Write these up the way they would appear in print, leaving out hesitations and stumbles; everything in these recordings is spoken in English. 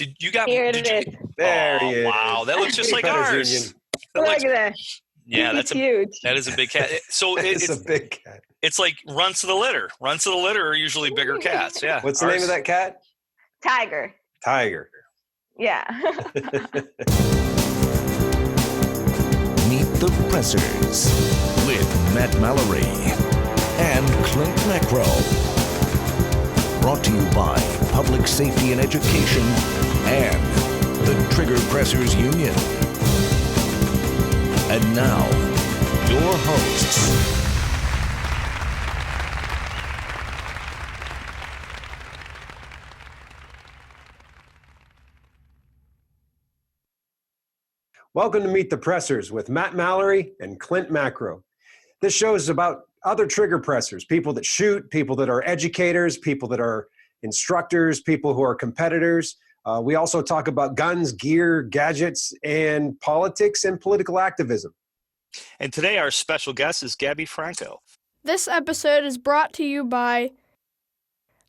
Did you got? Here it Did you? is. There he is. Wow, that looks just like Feathers ours. Union. Look at that. Yeah, He's huge. that is a big cat. So It's a big cat. it's like runts of the litter. Runts of the litter are usually bigger cats. Yeah. What's the name of that cat? Tiger. Tiger. Yeah. Meet the Pressers with Matt Mallory and Clint Macro. Brought to you by Public Safety and Education and the Trigger Pressers Union. And now, your hosts. Welcome to Meet the Pressers with Matt Mallory and Clint Macro. This show is about other trigger pressers, people that shoot, people that are educators, people that are instructors, people who are competitors. We also talk about guns, gear, gadgets, and politics and political activism. And today our special guest is Gabby Franco. This episode is brought to you by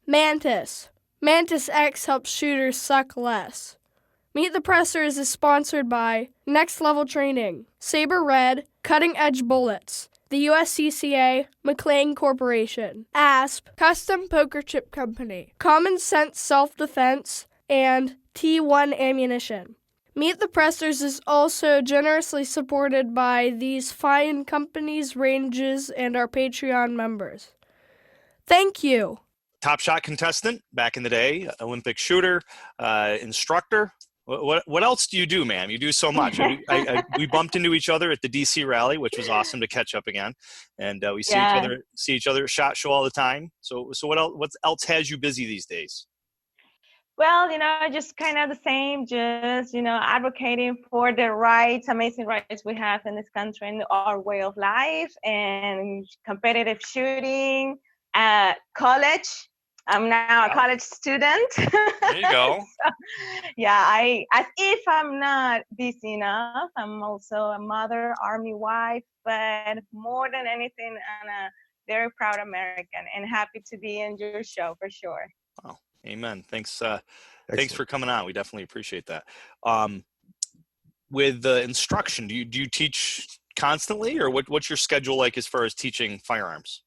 Mantis. Mantis X helps shooters suck less. Meet the Pressers is sponsored by Next Level Training, Saber Red, Cutting Edge Bullets, the USCCA, McLean Corporation, ASP, Custom Poker Chip Company, Common Sense Self-Defense, and T1 Ammunition. Meet the Pressers is also generously supported by these fine companies, ranges, and our Patreon members. Thank you. Top shot contestant back in the day, Olympic shooter, instructor. What else do you do, ma'am? You do so much. We bumped into each other at the DC rally, which was awesome to catch up again, and we see each other at SHOT Show all the time. So what else has you busy these days? Well, just kind of the same, just, advocating for the rights, amazing rights we have in this country and our way of life, and competitive shooting, college. I'm now a college student. There you go. As if I'm not busy enough, I'm also a mother, Army wife, but more than anything, I'm a very proud American and happy to be in your show for sure. Oh, amen. Thanks for coming on. We definitely appreciate that. With the instruction, do you teach constantly, or what's your schedule like as far as teaching firearms?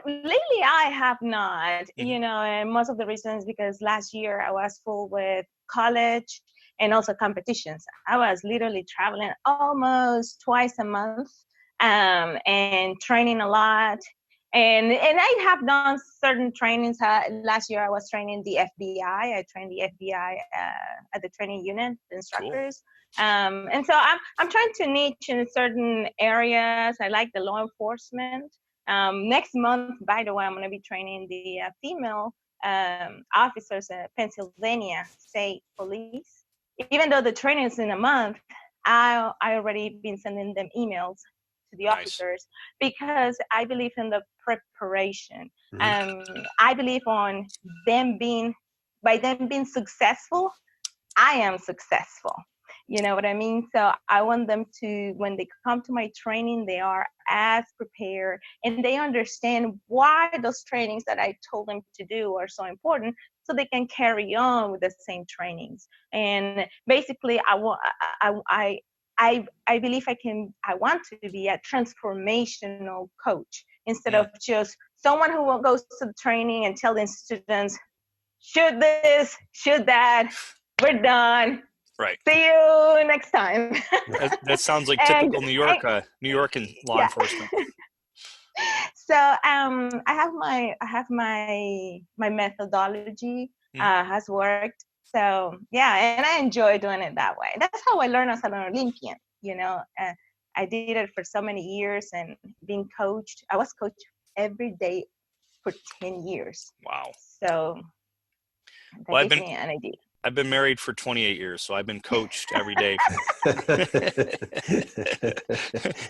Lately, I have not, and most of the reasons because last year I was full with college and also competitions. I was literally traveling almost twice a month and training a lot. And I have done certain trainings. Last year I was training the FBI. I trained the FBI at the training unit, the instructors. Cool. And so I'm trying to niche in certain areas. I like the law enforcement. Next month, by the way, I'm going to be training the female officers at Pennsylvania State Police. Even though the training is in a month, I already been sending them emails to the officers because I believe in the preparation. I believe on them being successful, I am successful. You know what I mean? So I want them to, when they come to my training, they are as prepared and they understand why those trainings that I told them to do are so important so they can carry on with the same trainings. And basically, I believe I want to be a transformational coach instead of just someone who goes to the training and telling students, shoot this, shoot that, we're done. Right. See you next time. that sounds like typical New York and law enforcement. So I have my methodology has worked. So and I enjoy doing it that way. That's how I learned as an Olympian. I did it for so many years and being coached. I was coached every day for 10 years. Wow. So that gives me an idea. I've been married for 28 years, so I've been coached every day.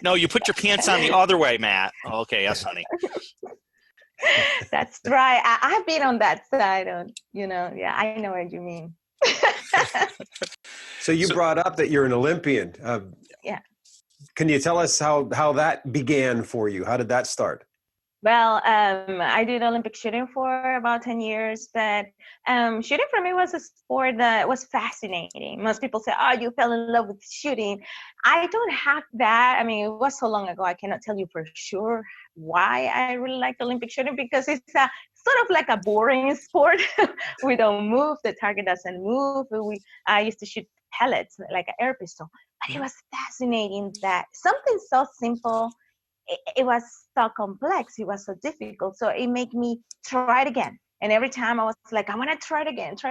No, you put your pants on the other way, Matt. Okay, yes, honey. That's right. I've been on that side. I know what you mean. So you brought up that you're an Olympian. Yeah. Can you tell us how that began for you? How did that start? Well, I did Olympic shooting for about 10 years, but shooting for me was a sport that was fascinating. Most people say, oh, you fell in love with shooting. I don't have that. I mean, it was so long ago, I cannot tell you for sure why I really liked Olympic shooting, because it's a sort of like a boring sport. We don't move, the target doesn't move. I used to shoot pellets, like an air pistol. But it was fascinating that something so simple, it was so complex, it was so difficult, so it made me try it again. And every time I was like, I want to try it again. So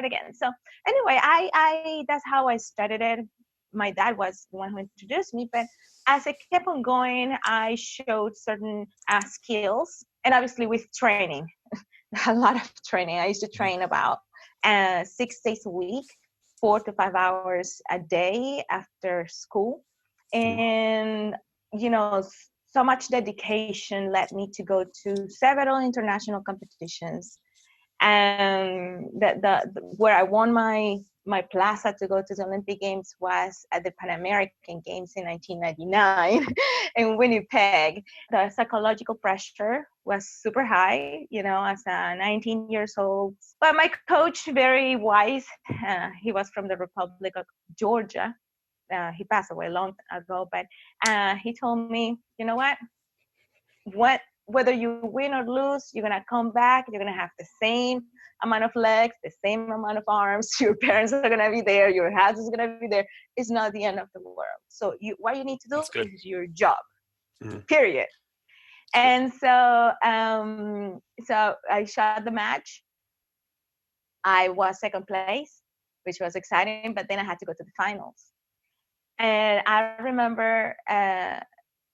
anyway, I that's how I started it. My dad was the one who introduced me, but as I kept on going, I showed certain skills, and obviously with training, a lot of training. I used to train about 6 days a week, 4 to 5 hours a day after school. And so much dedication led me to go to several international competitions, and where I won my plaza to go to the Olympic Games was at the Pan American Games in 1999 in Winnipeg. The psychological pressure was super high, as a 19 years old. But my coach, very wise, he was from the Republic of Georgia. He passed away long ago, but he told me, you know what, whether you win or lose, you're gonna come back, you're gonna have the same amount of legs, the same amount of arms, your parents are gonna be there, your house is gonna be there. It's not the end of the world. So what you need to do is your job, period. And so I shot the match. I was second place, which was exciting, but then I had to go to the finals. And I remember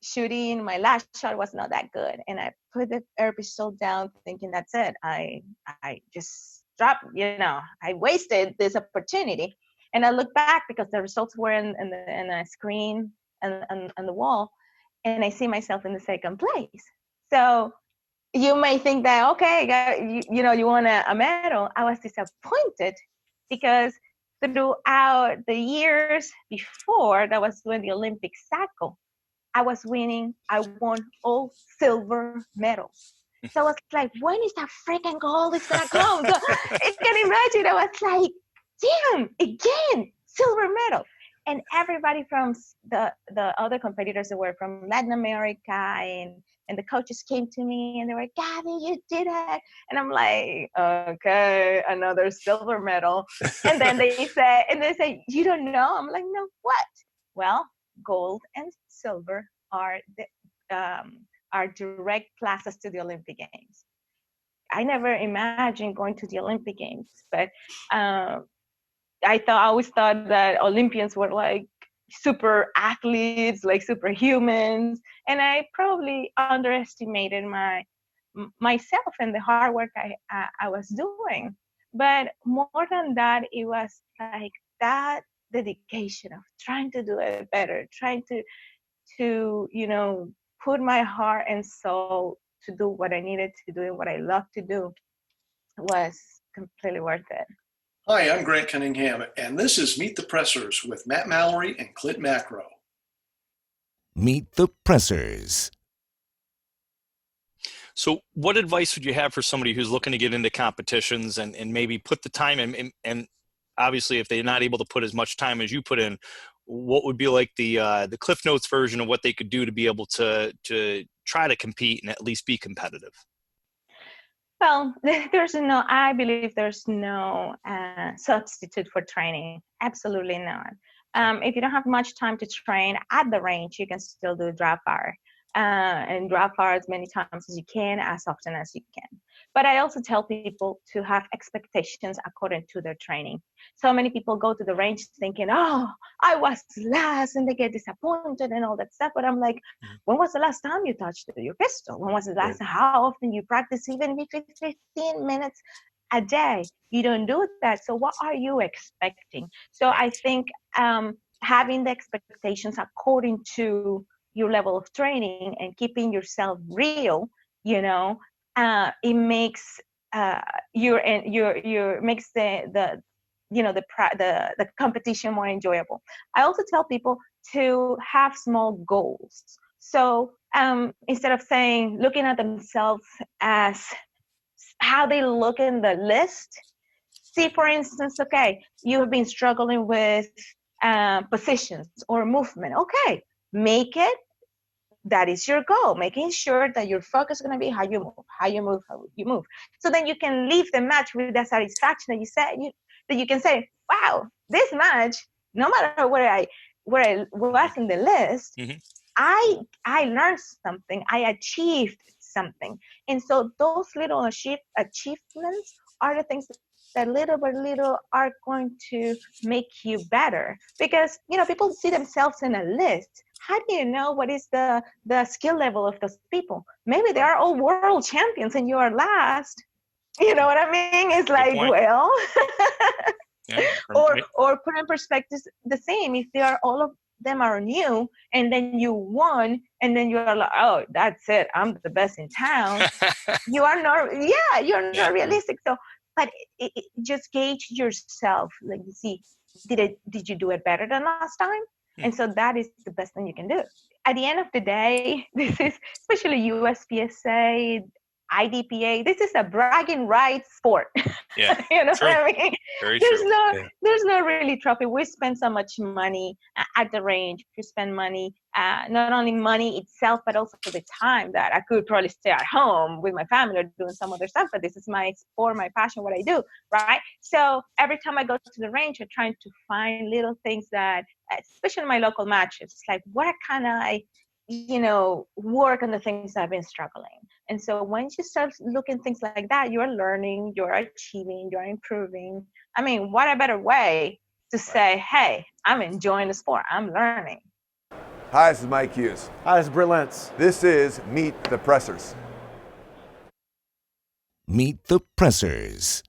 shooting, my last shot was not that good, and I put the air pistol down thinking, that's it, I just dropped, I wasted this opportunity. And I look back because the results were in the screen and on the wall, and I see myself in the second place. So you may think that, okay, you won a medal. I was disappointed because throughout the years before, that was when the Olympic cycle, I won all silver medals. So I was like, when is that freaking gold is gonna come? So you can imagine, I was like, damn, again, silver medal. And everybody from the other competitors that were from Latin America and the coaches came to me and they were, Gabby, you did it. And I'm like, okay, another silver medal. And then they say, you don't know? I'm like, no, what? Well, gold and silver are direct plazas to the Olympic Games. I never imagined going to the Olympic Games, but I always thought that Olympians were like super athletes, like superhumans, and I probably underestimated myself and the hard work I was doing. But more than that, it was like that dedication of trying to do it better, trying to put my heart and soul to do what I needed to do and what I love to do was completely worth it. Hi, I'm Grant Cunningham, and this is Meet the Pressers with Matt Mallory and Clint Macro. Meet the Pressers. So what advice would you have for somebody who's looking to get into competitions and maybe put the time in, and obviously if they're not able to put as much time as you put in, what would be like the Cliff Notes version of what they could do to be able to try to compete and at least be competitive? Well, I believe there's no substitute for training. Absolutely not. If you don't have much time to train at the range, you can still do dry fire. And dry fire as many times as you can, as often as you can. But I also tell people to have expectations according to their training. So many people go to the range thinking, oh, I was last, and they get disappointed and all that stuff. But I'm like, when was the last time you touched your pistol? When was the last time? How often you practice, even if it's 15 minutes a day? You don't do that. So what are you expecting? So I think having the expectations according to your level of training and keeping yourself real, it makes makes the competition more enjoyable. I also tell people to have small goals. So instead of looking at themselves as how they look in the list. See, for instance, okay, you have been struggling with positions or movement. Okay, make it. That is your goal, making sure that your focus is going to be how you move. So then you can leave the match with that satisfaction that you can say, wow, this match, no matter where I was in the list, Mhm. I learned something, I achieved something. And so those little achievements are the things that little by little are going to make you better. Because, people see themselves in a list. How do you know what is the skill level of those people? Maybe they are all world champions and you are last. You know what I mean? It's like, well, Yeah. or put in perspective the same. If they are all of them are new and then you won and then you're like, oh, that's it, I'm the best in town. You're not realistic. So, but it just gauge yourself. Like, you see, did you do it better than last time? And so that is the best thing you can do. At the end of the day, this is especially USPSA, IDPA. This is a bragging rights sport. Yeah, you know true. what I mean? Very there's true. there's no really trophy. We spend so much money at the range. We spend money, not only money itself, but also the time that I could probably stay at home with my family or doing some other stuff. But this is my sport, my passion, what I do, right? So every time I go to the range, I'm trying to find little things that, especially in my local matches, it's like, where can I, work on the things I've been struggling. And so once you start looking things like that, you're learning, you're achieving, you're improving. I mean, what a better way to say, hey, I'm enjoying the sport, I'm learning. Hi, this is Mike Hughes. Hi, this is Britt Lentz. This is Meet the Pressers. Meet the Pressers.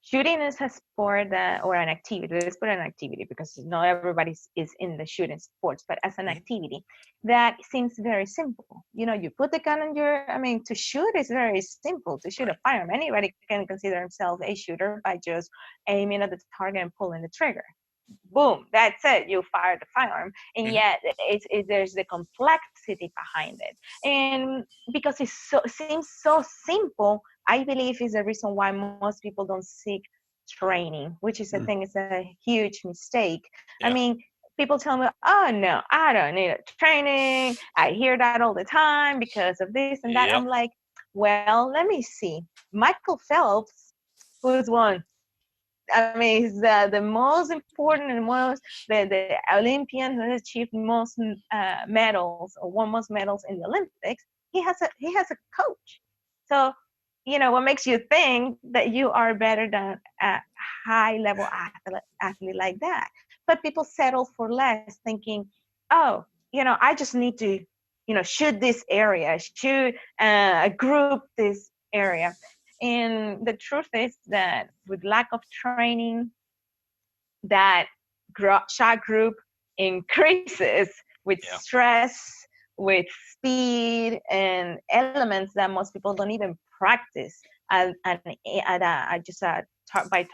Shooting is a sport or an activity. Let's put an activity because not everybody is in the shooting sports, but as an activity that seems very simple. You put the gun to shoot is very simple. To shoot a firearm, anybody can consider himself a shooter by just aiming at the target and pulling the trigger. Boom, that's it. You fire the firearm. And yet there's the complexity behind it. And because it seems so simple, I believe is the reason why most people don't seek training, which is, I think, is a huge mistake. Yeah. I mean, people tell me, oh, no, I don't need a training. I hear that all the time because of this and that. Yep. I'm like, well, let me see. Michael Phelps, who's one. I mean, he's the most important and the Olympian who has achieved most medals or won most medals in the Olympics. He has a coach. So, what makes you think that you are better than a high-level athlete like that? But people settle for less, thinking, oh, I just need to, shoot this area, shoot group this area. And the truth is that with lack of training, that shot group increases with stress, with speed, and elements that most people don't even practice by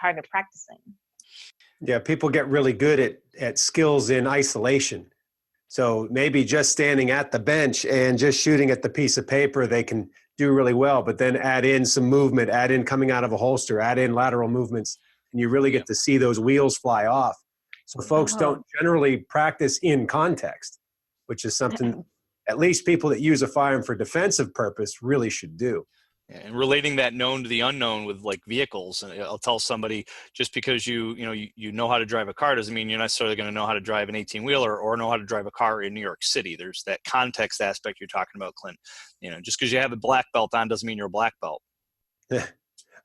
target practicing. Yeah, people get really good at skills in isolation. So maybe just standing at the bench and just shooting at the piece of paper, they can do really well, but then add in some movement, add in coming out of a holster, add in lateral movements, and you really get to see those wheels fly off. So folks don't generally practice in context, which is something at least people that use a firearm for defensive purpose really should do. And relating that known to the unknown with like vehicles, and I'll tell somebody, just because you know how to drive a car doesn't mean you're necessarily going to know how to drive an 18-wheeler or know how to drive a car in New York City. There's that context aspect you're talking about, Clint. Just because you have a black belt on doesn't mean you're a black belt.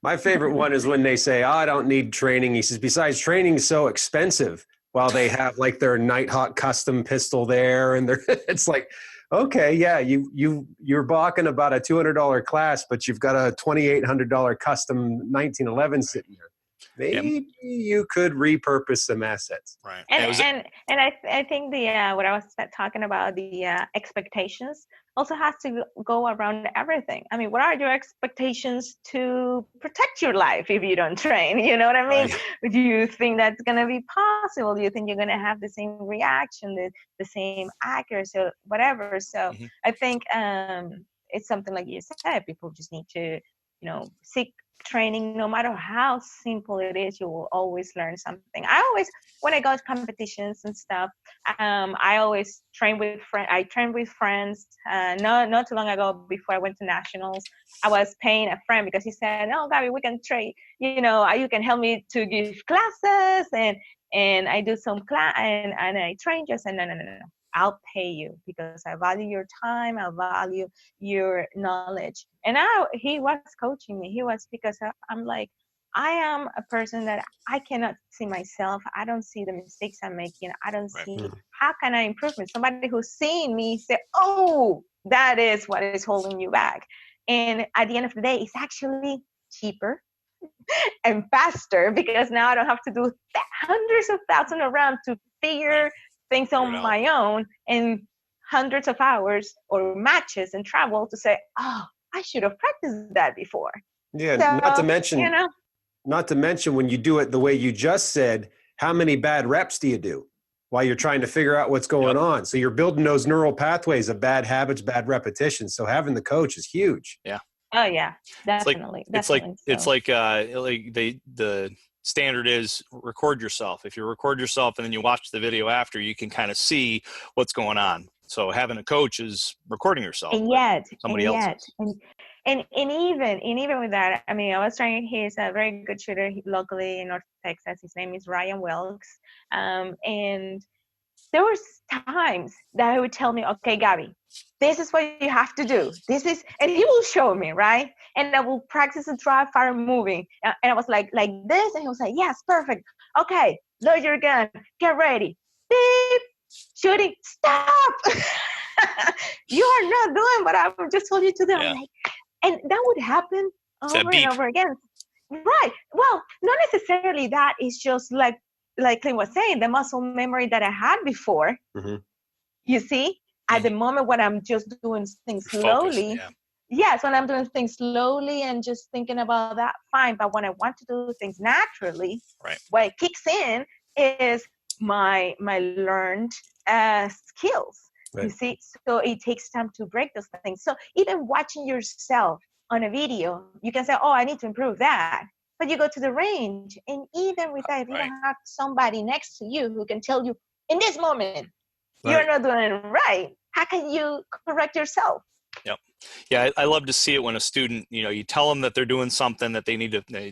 My favorite one is when they say, oh, I don't need training. He says, besides, training is so expensive, while they have like their Nighthawk custom pistol there, and it's like, okay, yeah, you're balking about a $200 class, but you've got a $2,800 custom 1911 sitting there. Maybe you could repurpose some assets. Right. And I think what I was talking about, the expectations. also has to go around everything. I mean, what are your expectations to protect your life if you don't train? You know what I mean? Right. Do you think that's going to be possible? Do you think you're going to have the same reaction, the same accuracy, or whatever? So I think it's something like you said, people just need to, seek training. No matter how simple it is, you will always learn something. I always, when I go to competitions and stuff, I always train with friends. I trained with friends. Not too long ago, before I went to nationals, I was paying a friend because he said, "Oh, Gabby, we can trade. You can help me to give classes and I do some class and I train." Just said, no. I'll pay you because I value your time. I value your knowledge. And he was coaching me. He was, because I'm like, I am a person that I cannot see myself. I don't see the mistakes I'm making. I don't see how can I improve it. Somebody who's seeing me say, "Oh, that is what is holding you back." And at the end of the day, it's actually cheaper and faster because now I don't have to do hundreds of thousands around to figure things on my own and hundreds of hours or matches and travel to say, "Oh, I should have practiced that before." Yeah, So, not to mention when you do it the way you just said, how many bad reps do you do while you're trying to figure out what's going on? So you're building those neural pathways of bad habits, bad repetitions. So having the coach is huge. Yeah. Oh yeah, definitely. It's like the standard is record yourself. If you record yourself and then you watch the video after, you can kind of see what's going on. So having a coach is recording yourself. And yet, and even with that, I mean, I was trying. He's a very good shooter locally in North Texas. His name is Ryan Wilkes, and there was times that he would tell me, "Okay, Gabby, this is what you have to do. This is," and he will show me, right? And I will practice the dry fire moving. And I was like this. And he was like, "Yes, perfect. Okay, load your gun. Get ready. Beep. Shooting. Stop. You are not doing what I just told you to do." Yeah. And that would happen over and over again. Right. Well, not necessarily that. It's just like Clint was saying, the muscle memory that I had before. You see, at the moment when I'm just doing things slowly, yes, when I'm doing things slowly and just thinking about that, fine. But when I want to do things naturally, what it kicks in is my learned skills. You see, so it takes time to break those things. So even watching yourself on a video, you can say, "Oh, I need to improve that." But you go to the range, and even with that, if you don't have somebody next to you who can tell you, in this moment, you're not doing it right, how can you correct yourself? Yep. Yeah, I love to see it when a student, you tell them that they're doing something that they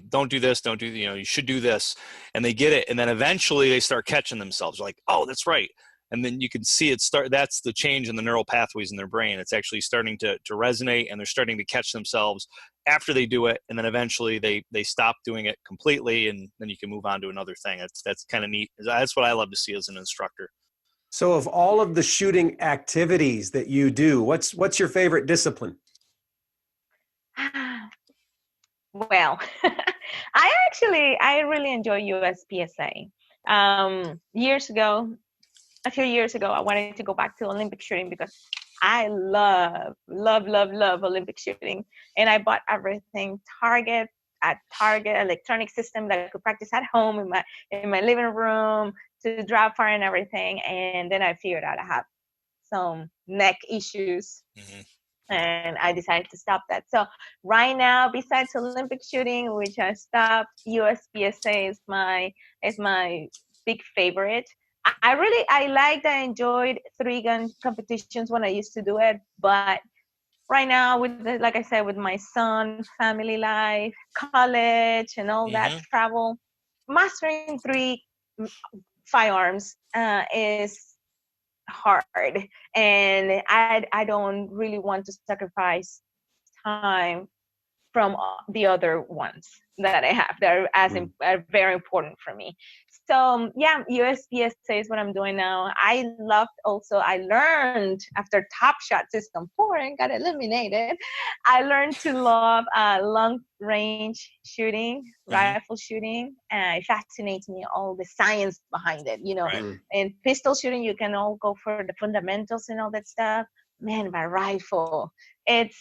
don't do this, don't do, you should do this, and they get it. And then eventually they start catching themselves like, "Oh, that's right." And then you can see it start. That's the change in the neural pathways in their brain. It's actually starting to resonate, and they're starting to catch themselves after they do it. And then eventually they stop doing it completely, and then you can move on to another thing. That's kind of neat. That's what I love to see as an instructor. So of all of the shooting activities that you do, what's your favorite discipline? Well, I really enjoy USPSA. A few years ago, I wanted to go back to Olympic shooting because I love Olympic shooting. And I bought everything, Target, electronic system that I could practice at home in my living room to dry fire and everything. And then I figured out I have some neck issues. And I decided to stop that. So right now, besides Olympic shooting, which I stopped, USPSA is my big favorite. I enjoyed 3-gun competitions when I used to do it, but right now like I said, with my son, family life, college, and all that travel, mastering 3 firearms is hard, and I don't really want to sacrifice time from the other ones that I have that are very important for me. So yeah, USPSA is what I'm doing now. I learned after Top Shot System 4 and got eliminated, I learned to love long range shooting, rifle shooting. It fascinates me, all the science behind it, In pistol shooting, you can all go for the fundamentals and all that stuff. man, my rifle, it's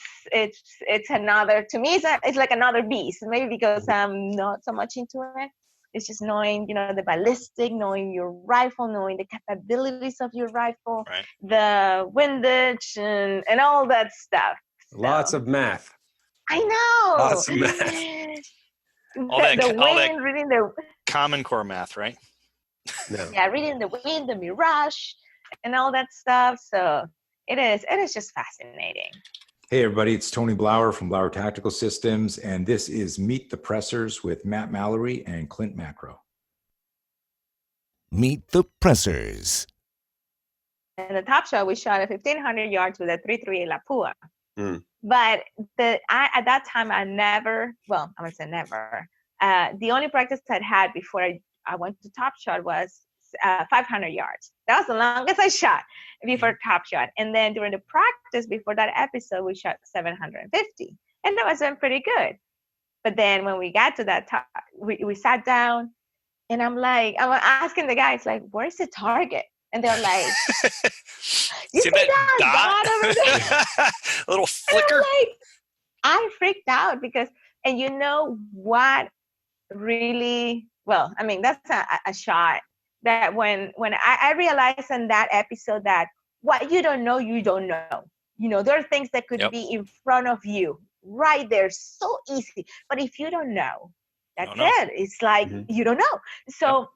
another, to me, it's like another beast. Maybe because I'm not so much into it. It's just knowing, the ballistic, knowing your rifle, knowing the capabilities of your rifle, Right. the windage, and all that stuff. Lots of math. I know. Lots of math. The wind, reading the Common Core math, right? No. Yeah, reading the wind, the mirage, and all that stuff. So it is just fascinating. Hey everybody, it's Tony Blauer from Blauer Tactical Systems, and this is Meet the Pressers with Matt Mallory and Clint Macro. Meet the Pressers. In the Top Shot, we shot at 1,500 yards with a 338 Lapua. Mm. But at that time, I would say never. The only practice I'd had before I went to Top Shot was 500 yards. That was the longest I shot before Top Shot. And then during the practice before that episode, we shot 750. And that was pretty good. But then when we got to that top, we sat down, and I'm asking the guys, like, where's the target? And they're like, you see that dot over there? A little flicker. I freaked out because, and you know what really, that's a shot that when I realized in that episode that what you don't know, you don't know. There are things that could be in front of you right there, so easy. But if you don't know, that's it. It's like, you don't know. So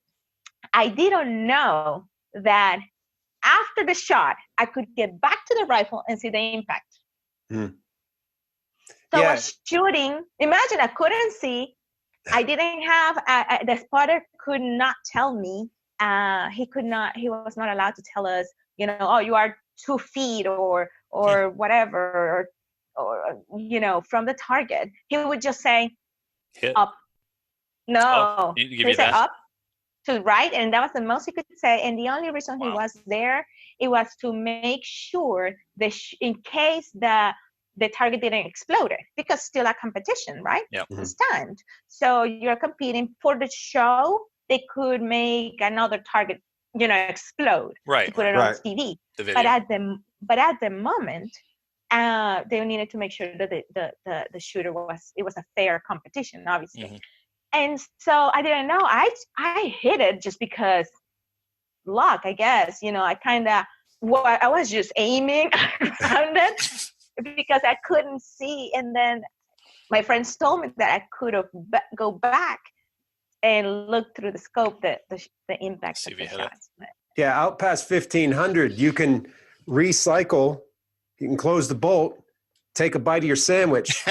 I didn't know that after the shot, I could get back to the rifle and see the impact. Mm. So I was shooting. Imagine I couldn't see. I didn't have, the spotter could not tell me. He was not allowed to tell us, you are 2 feet or whatever, or from the target. He would just say, hit. Up. No. Oh, He would say up to right, and that was the most he could say. And the only reason he was there, it was to make sure that in case the target didn't explode, because still a competition, right? Yep. It's timed. So you're competing for the show. They could make another target, explode. Right. To put it on TV. But at the moment, they needed to make sure that the shooter was a fair competition, obviously. Mm-hmm. And so I didn't know. I hit it just because luck, I guess. I was just aiming around it because I couldn't see. And then my friends told me that I could have go back and look through the scope the impact of the shots. Yeah, out past 1,500, you can recycle. You can close the bolt, take a bite of your sandwich,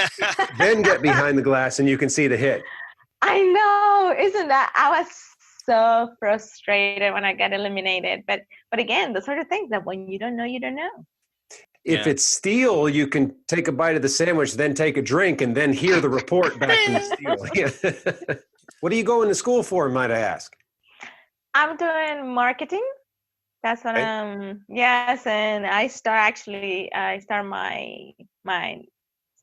then get behind the glass, and you can see the hit. I know, isn't that? I was so frustrated when I got eliminated. But again, the sort of things that when you don't know, you don't know. If it's steel, you can take a bite of the sandwich, then take a drink, and then hear the report back from the steel. What are you going to school for, might I ask? I'm doing marketing. That's what yes, and I start my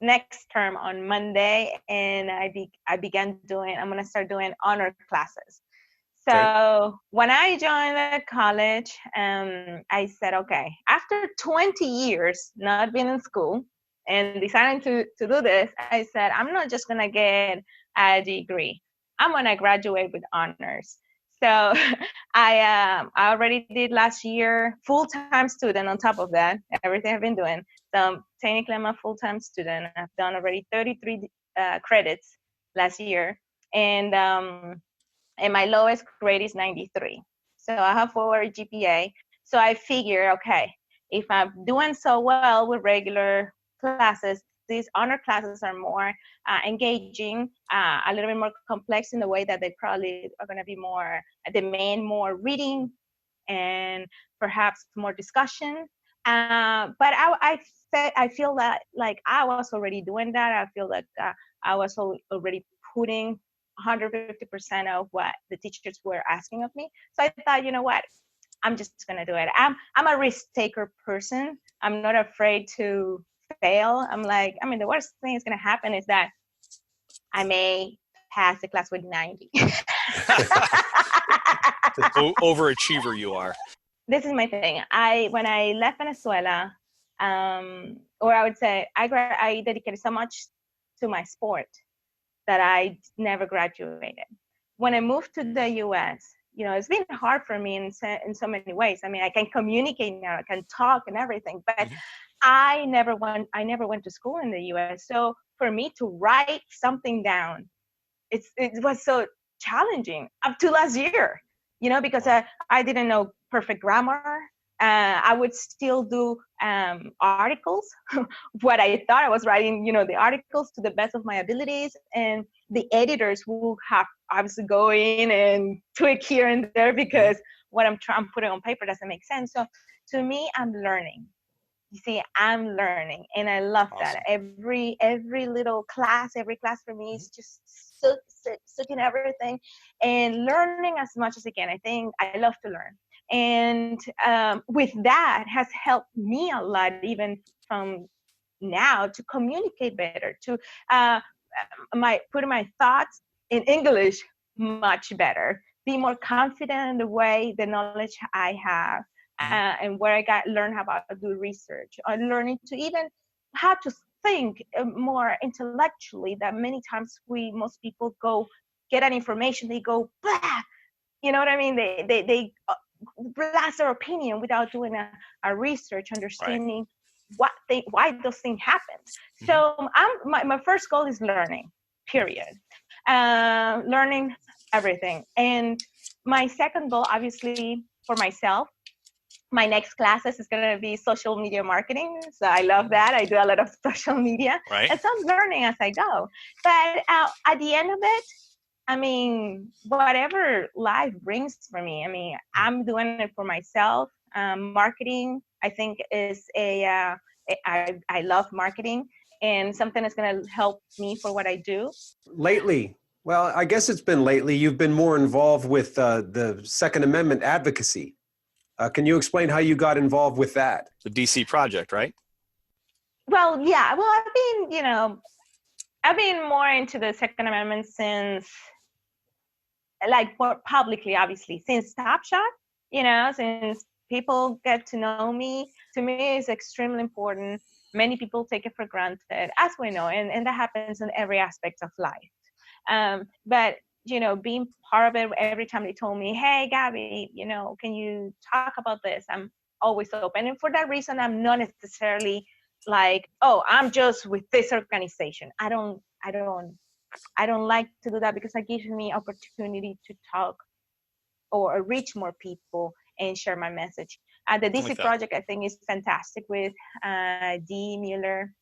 next term on Monday, and I'm going to start doing honor classes. So when I joined the college, I said, okay, after 20 years not being in school and deciding to do this, I said, I'm not just going to get a degree. I'm going to graduate with honors. So I already did last year, full-time student on top of that, everything I've been doing. So technically I'm a full-time student. I've done already 33 credits last year. And my lowest grade is 93. So I have 4 GPA. So I figure, okay, if I'm doing so well with regular classes, these honor classes are more engaging, a little bit more complex in the way that they probably are going to be more demand more reading and perhaps more discussion. But I feel that like I was already doing that. I feel like I was already putting 150% of what the teachers were asking of me. So I thought, you know what, I'm just going to do it. I'm a risk taker person. I'm not afraid to fail. I'm like, the worst thing that's going to happen is that I may pass the class with 90. Overachiever you are. This is my thing. When I left Venezuela, or I would say I dedicated so much to my sport that I never graduated. When I moved to the US, it's been hard for me in so many ways. I mean, I can communicate now, I can talk and everything, but I never went to school in the US. So for me to write something down, it was so challenging up to last year, because I didn't know perfect grammar. I would still do articles, what I thought I was writing, the articles to the best of my abilities. And the editors will have obviously go in and tweak here and there because what I'm putting on paper doesn't make sense. So to me, I'm learning. You see, I'm learning, and I love that. Every little class, every class for me is just sucking everything and learning as much as I can. I think I love to learn. And with that has helped me a lot, even from now, to communicate better, to put my thoughts in English much better, be more confident in the knowledge I have, and where I learn how to do research, or learning to even how to think more intellectually. That many times most people go get an information, they go, blah, you know what I mean? They blast their opinion without doing a research, understanding why those things happen. So my first goal is learning, period. Learning everything. And my second goal, obviously, for myself, my next classes is going to be social media marketing. So I love that. I do a lot of social media. Right. And so I'm learning as I go. But at the end of it, I mean, whatever life brings for me, I mean, I'm doing it for myself. Marketing, I think, is I love marketing, and something that's going to help me for what I do. Lately, well, I guess it's been lately, you've been more involved with the Second Amendment advocacy. Can you explain how you got involved with that? The DC project, right? Well, yeah. Well, I've been more into the Second Amendment since, like, more publicly, obviously, since Top Shot, since people get to know me. To me, it's extremely important. Many people take it for granted, as we know, and that happens in every aspect of life. But being part of it, every time they told me, hey, Gabby, can you talk about this? I'm always open. And for that reason, I'm not necessarily like, oh, I'm just with this organization. I don't like to do that, because it gives me opportunity to talk or reach more people and share my message. The DC project, I think, is fantastic with Dee Mueller.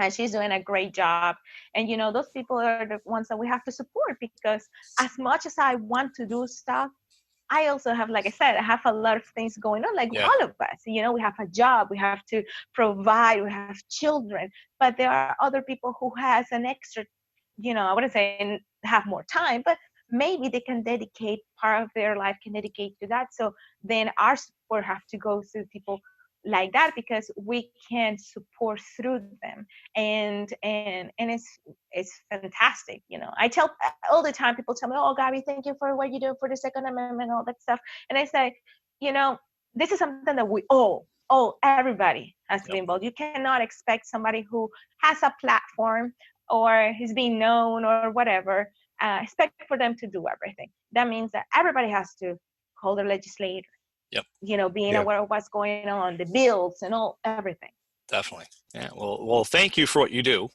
And she's doing a great job. And, those people are the ones that we have to support, because as much as I want to do stuff, I also have, like I said, I have a lot of things going on, like all of us. We have a job, we have to provide, we have children. But there are other people who has an extra, I wouldn't say have more time, but maybe they can dedicate part of their life, can dedicate to that. So then our support have to go through people like that, because we can support through them, and it's fantastic. I tell all the time, people tell me, oh, Gabby, thank you for what you do for the Second Amendment, all that stuff. And I say, this is something that we everybody has to be involved. You cannot expect somebody who has a platform or is being known or whatever, expect for them to do everything. That means that everybody has to call their legislator, being aware of what's going on, the bills and everything. Definitely. Yeah. Well, thank you for what you do.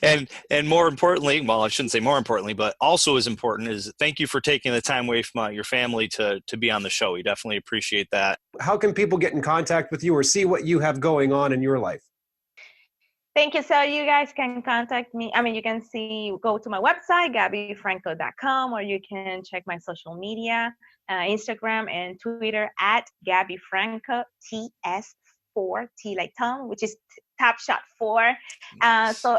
and more importantly, well, I shouldn't say more importantly, but also as important is thank you for taking the time away from your family to be on the show. We definitely appreciate that. How can people get in contact with you or see what you have going on in your life? Thank you. So you guys can contact me. I mean, you can go to my website, gabbyfranco.com, or you can check my social media, Instagram and Twitter at Gabby Franco, TS4, T like Tom, which is Top Shot 4. So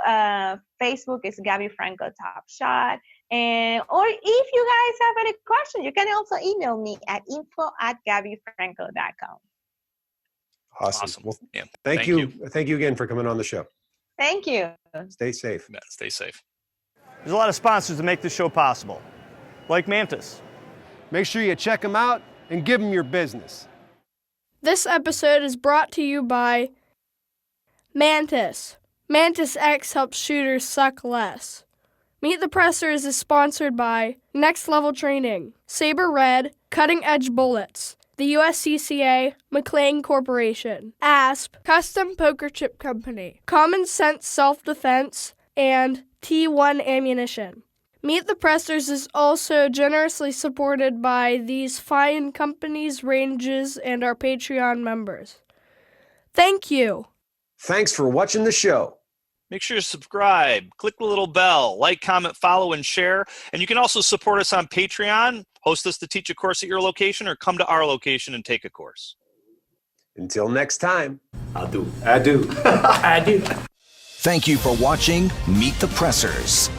Facebook is Gabby Franco Top Shot. Or if you guys have any questions, you can also email me at info@gabbyfranco.com. Awesome. Well, yeah. Thank you. Thank you again for coming on the show. Thank you. Stay safe. Yeah, stay safe. There's a lot of sponsors that make this show possible, like Mantis. Make sure you check them out and give them your business. This episode is brought to you by Mantis. Mantis X helps shooters suck less. Meet the Pressers is sponsored by Next Level Training, Saber Red, Cutting Edge Bullets, the USCCA, McLean Corporation, ASP, Custom Poker Chip Company, Common Sense Self-Defense, and T1 Ammunition. Meet the Pressers is also generously supported by these fine companies, ranges, and our Patreon members. Thank you. Thanks for watching the show. Make sure to subscribe, click the little bell, like, comment, follow, and share. And you can also support us on Patreon, host us to teach a course at your location, or come to our location and take a course. Until next time. I do. Thank you for watching Meet the Pressers.